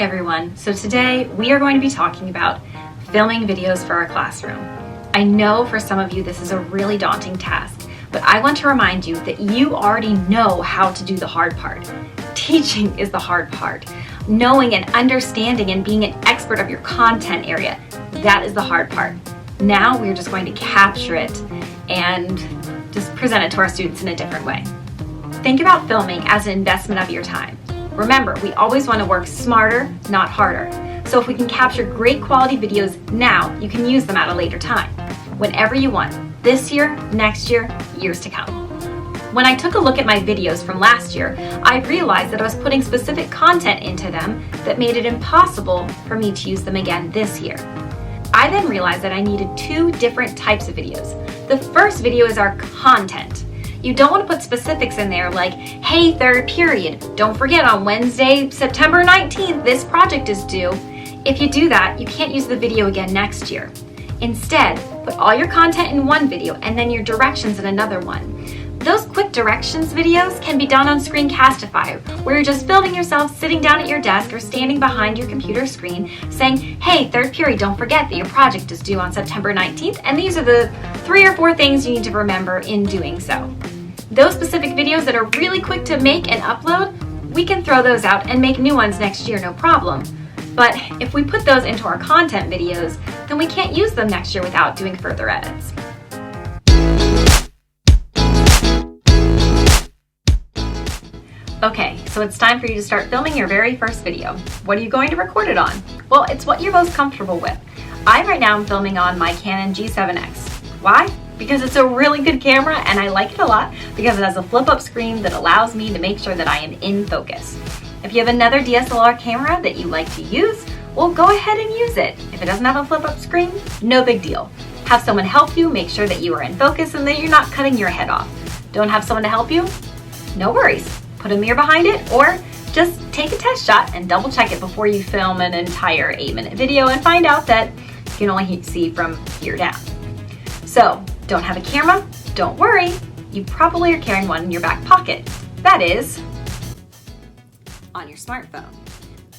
Hi everyone. So today we are going to be talking about filming videos for our classroom. I know for some of you this is a really daunting task, but I want to remind you that you already know how to do the hard part. Teaching is the hard part. Knowing and understanding and being an expert of your content area, that is the hard part. Now we're just going to capture it and just present it to our students in a different way. Think about filming as an investment of your time. Remember, we always want to work smarter, not harder. So if we can capture great quality videos now, you can use them at a later time, whenever you want, this year, next year, years to come. When I took a look at my videos from last year, I realized that I was putting specific content into them that made it impossible for me to use them again this year. I then realized that I needed two different types of videos. The first video is our content. You don't want to put specifics in there like, hey, third period, don't forget on Wednesday, September 19th, this project is due. If you do that, you can't use the video again next year. Instead, put all your content in one video and then your directions in another one. Those quick directions videos can be done on Screencastify, where you're just filming yourself sitting down at your desk or standing behind your computer screen saying, hey, third period, don't forget that your project is due on September 19th, and these are the 3 or 4 things you need to remember in doing so. Those specific videos that are really quick to make and upload, we can throw those out and make new ones next year, no problem. But if we put those into our content videos, then we can't use them next year without doing further edits. Okay, so it's time for you to start filming your very first video. What are you going to record it on? Well, it's what you're most comfortable with. I right now am filming on my Canon G7X. Why? Because it's a really good camera and I like it a lot because it has a flip-up screen that allows me to make sure that I am in focus. If you have another DSLR camera that you like to use, well, go ahead and use it. If it doesn't have a flip-up screen, no big deal. Have someone help you make sure that you are in focus and that you're not cutting your head off. Don't have someone to help you? No worries. Put a mirror behind it or just take a test shot and double check it before you film an entire 8-minute video and find out that you can only see from here down. So, don't have a camera? Don't worry. You probably are carrying one in your back pocket. That is, on your smartphone.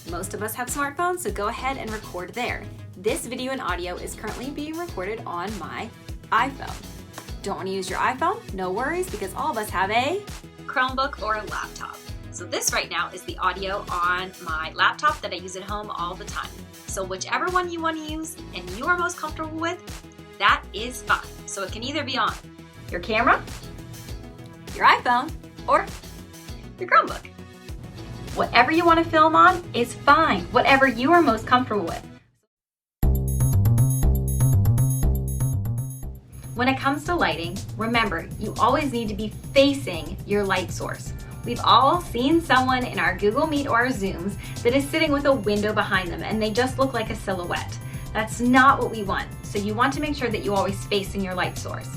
Most of us have smartphones, so go ahead and record there. This video and audio is currently being recorded on my iPhone. Don't want to use your iPhone? No worries, because all of us have a Chromebook or a laptop. So this right now is the audio on my laptop that I use at home all the time. So whichever one you want to use and you are most comfortable with, that is fine. So it can either be on your camera, your iPhone, or your Chromebook. Whatever you want to film on is fine, whatever you are most comfortable with. When it comes to lighting, remember, you always need to be facing your light source. We've all seen someone in our Google Meet or our Zooms that is sitting with a window behind them and they just look like a silhouette. That's not what we want. So you want to make sure that you always facing your light source.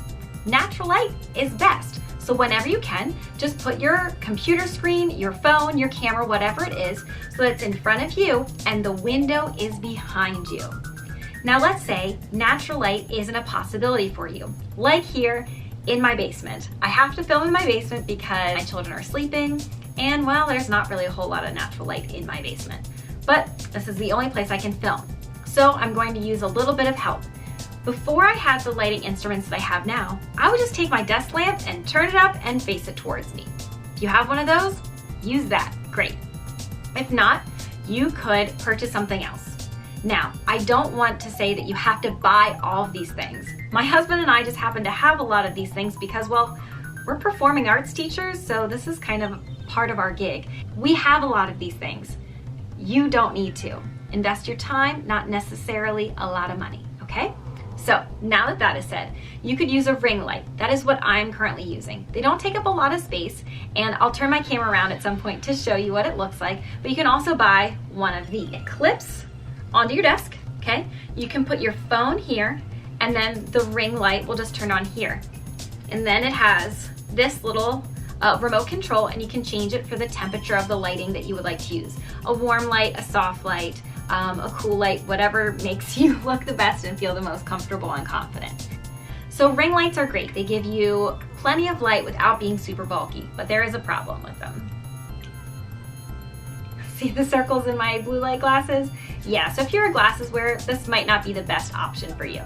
Natural light is best. So whenever you can, just put your computer screen, your phone, your camera, whatever it is, so that it's in front of you and the window is behind you. Now let's say natural light isn't a possibility for you. Like here in my basement. I have to film in my basement because my children are sleeping and well, there's not really a whole lot of natural light in my basement. But this is the only place I can film. So I'm going to use a little bit of help. Before I had the lighting instruments that I have now, I would just take my desk lamp and turn it up and face it towards me. If you have one of those, use that, great. If not, you could purchase something else. Now, I don't want to say that you have to buy all of these things. My husband and I just happen to have a lot of these things because, well, we're performing arts teachers, so this is kind of part of our gig. We have a lot of these things. You don't need to. Invest your time, not necessarily a lot of money, okay? So now that that is said, you could use a ring light. That is what I'm currently using. They don't take up a lot of space, and I'll turn my camera around at some point to show you what it looks like, but you can also buy one of these. It clips onto your desk, okay? You can put your phone here, and then the ring light will just turn on here. And then it has this little remote control, and you can change it for the temperature of the lighting that you would like to use. A warm light, a soft light, a cool light, whatever makes you look the best and feel the most comfortable and confident. So ring lights are great. They give you plenty of light without being super bulky, but there is a problem with them. See the circles in my blue light glasses? Yeah, so if you're a glasses wearer, this might not be the best option for you.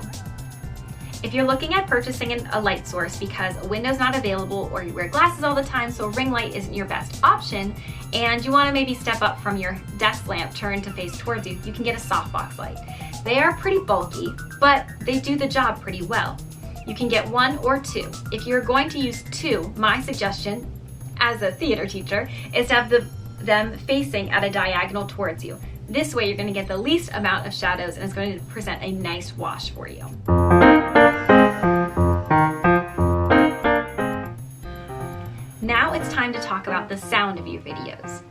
If you're looking at purchasing a light source because a window's not available or you wear glasses all the time, so a ring light isn't your best option, and you want to maybe step up from your desk lamp turned to face towards you, you can get a softbox light. They are pretty bulky, but they do the job pretty well. You can get one or two. If you're going to use two, my suggestion as a theater teacher is to have them facing at a diagonal towards you. This way you're going to get the least amount of shadows and it's going to present a nice wash for you. Now it's time to talk about the sound of your videos.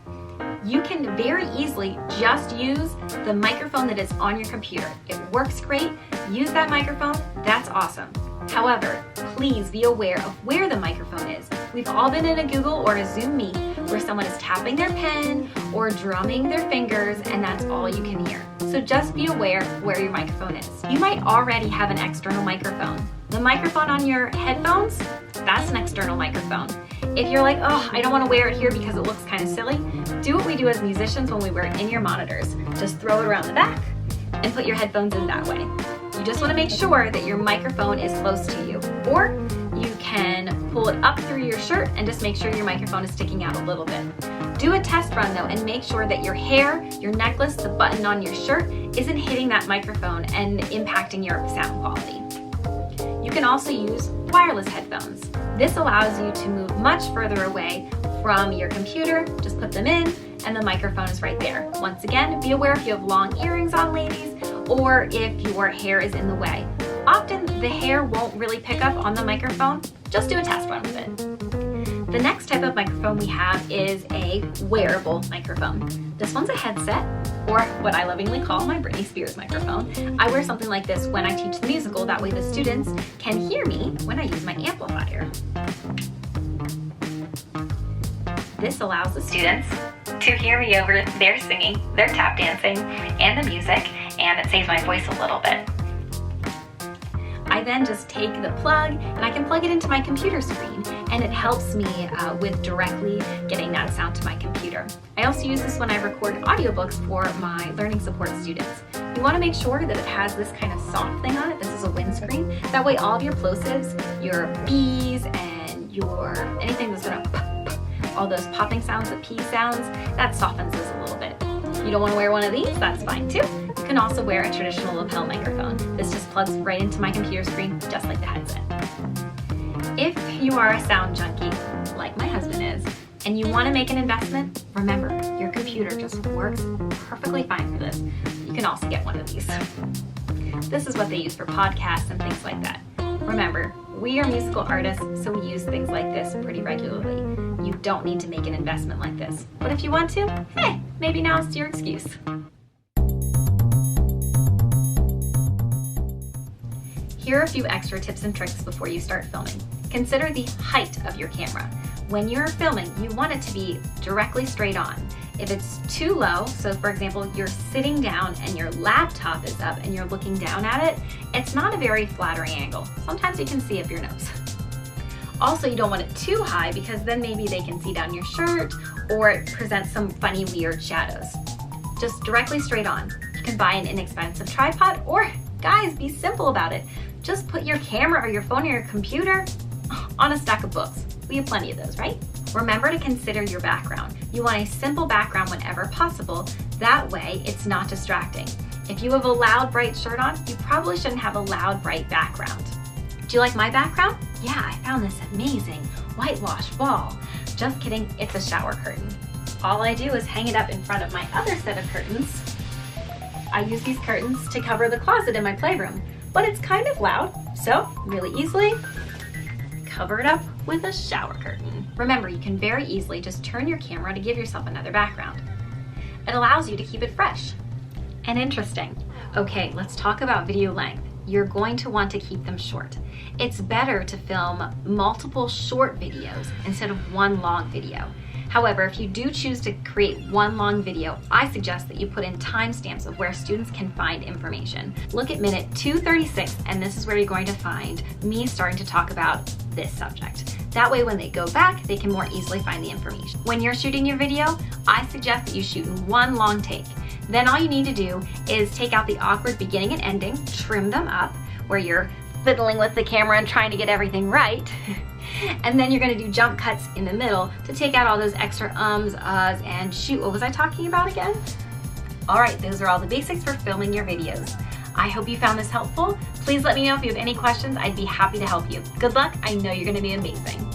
You can very easily just use the microphone that is on your computer. It works great. Use that microphone. That's awesome. However, please be aware of where the microphone is. We've all been in a Google or a Zoom Meet where someone is tapping their pen or drumming their fingers and that's all you can hear. So just be aware where your microphone is. You might already have an external microphone. The microphone on your headphones, that's an external microphone. If you're like, oh, I don't want to wear it here because it looks kind of silly, do what we do as musicians when we wear it in your monitors. Just throw it around the back and put your headphones in that way. You just want to make sure that your microphone is close to you. Or you can pull it up through your shirt and just make sure your microphone is sticking out a little bit. Do a test run though and make sure that your hair, your necklace, the button on your shirt isn't hitting that microphone and impacting your sound quality. You can also use wireless headphones. This allows you to move much further away from your computer. Just put them in and the microphone is right there. Once again, be aware if you have long earrings on, ladies, or if your hair is in the way. Often the hair won't really pick up on the microphone. Just do a test run with it. The next type of microphone we have is a wearable microphone. This one's a headset, or what I lovingly call my Britney Spears microphone. I wear something like this when I teach the musical, that way the students can hear me when I use my amplifier. This allows the students to hear me over their singing, their tap dancing, and the music, and it saves my voice a little bit. I then just take the plug and I can plug it into my computer screen and it helps me with directly getting that sound to my computer. I also use this when I record audiobooks for my learning support students. You want to make sure that it has this kind of soft thing on it. This is a windscreen. That way all of your plosives, your B's and your anything that's going to pop, all those popping sounds, the P sounds, that softens this a little bit. You don't want to wear one of these, that's fine too. You can also wear a traditional lapel microphone. This just plugs right into my computer screen, just like the headset. If you are a sound junkie, like my husband is, and you want to make an investment, remember, your computer just works perfectly fine for this. You can also get one of these. This is what they use for podcasts and things like that. Remember, we are musical artists, so we use things like this pretty regularly. You don't need to make an investment like this. But if you want to, hey, maybe now's your excuse. Here are a few extra tips and tricks before you start filming. Consider the height of your camera. When you're filming, you want it to be directly straight on. If it's too low, so for example, you're sitting down and your laptop is up and you're looking down at it, it's not a very flattering angle. Sometimes you can see up your nose. Also, you don't want it too high because then maybe they can see down your shirt or it presents some funny, weird shadows. Just directly straight on. You can buy an inexpensive tripod or, guys, be simple about it. Just put your camera or your phone or your computer on a stack of books. We have plenty of those, right? Remember to consider your background. You want a simple background whenever possible. That way, it's not distracting. If you have a loud, bright shirt on, you probably shouldn't have a loud, bright background. Do you like my background? Yeah, I found this amazing whitewash wall. Just kidding, it's a shower curtain. All I do is hang it up in front of my other set of curtains. I use these curtains to cover the closet in my playroom, but it's kind of loud, so really easily cover it up with a shower curtain. Remember, you can very easily just turn your camera to give yourself another background. It allows you to keep it fresh and interesting. Okay, let's talk about video length. You're going to want to keep them short. It's better to film multiple short videos instead of one long video. However, if you do choose to create one long video, I suggest that you put in timestamps of where students can find information. Look at minute 236, and this is where you're going to find me starting to talk about this subject. That way, when they go back, they can more easily find the information. When you're shooting your video, I suggest that you shoot in one long take. Then all you need to do is take out the awkward beginning and ending, trim them up, where you're fiddling with the camera and trying to get everything right. And then you're gonna do jump cuts in the middle to take out all those extra ums, uhs, and shoot, what was I talking about again? All right, those are all the basics for filming your videos. I hope you found this helpful. Please let me know if you have any questions. I'd be happy to help you. Good luck, I know you're gonna be amazing.